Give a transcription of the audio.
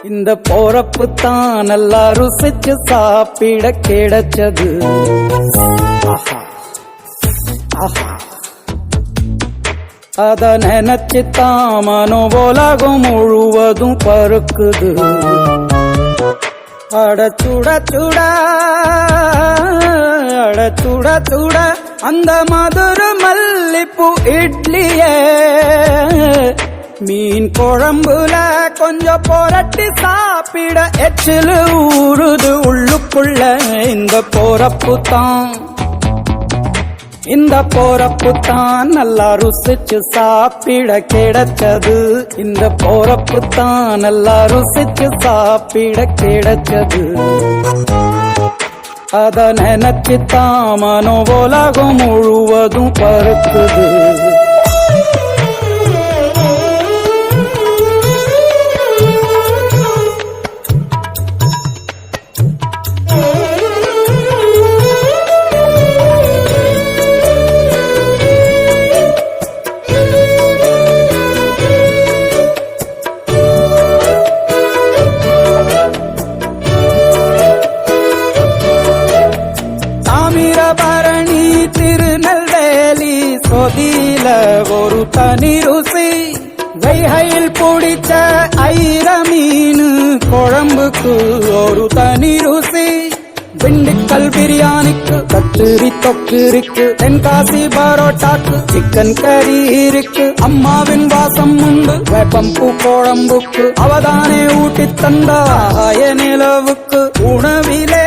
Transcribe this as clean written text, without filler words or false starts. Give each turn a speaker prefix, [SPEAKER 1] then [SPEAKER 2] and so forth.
[SPEAKER 1] இந்த போறப்பு தான் நல்லா ருசிச்சு சாப்பிட கிடைச்சது. ஆஹா ஆஹா, அத நினைச்சுத்தான் மனோ உலகம் முழுவதும் பருக்குது. அட சுட சுட அட சுட சுட அந்த மதுர மல்லிப்பூ இட்லியே மீன் குழம்புல கொஞ்சம் புரட்டி சாப்பிட எச்சிலு ஊறுது உள்ளுக்குள்ள. இந்த போறப்பு தான் நல்லா ருசிச்சு சாப்பிட கிடைச்சது. இந்த போறப்பு தான் நல்லா ருசிச்சு சாப்பிட கிடைச்சது. அத நினைச்சுத்தான் மனோ உலகம் முழுவதும் பருக்குது. தாமிரபரணி திருநெல்வேலி சொதியில ஒரு தனி ருசி. வைகையில் பிடிச்ச ஐர மீன் குழம்புக்கு ஒரு தனி ருசி. திண்டுக்கல் பிரியாணிக்கு கத்திரி தொக்கு இருக்கு. தென்காசி பரோட்டாக்கு சிக்கன் கறி இருக்கு. அம்மாவின் வாசம் உண்டு வேப்பம்பூ குழம்புக்கு. அவதானே ஊட்டி தந்தாய நிலவுக்கு. உணவிலே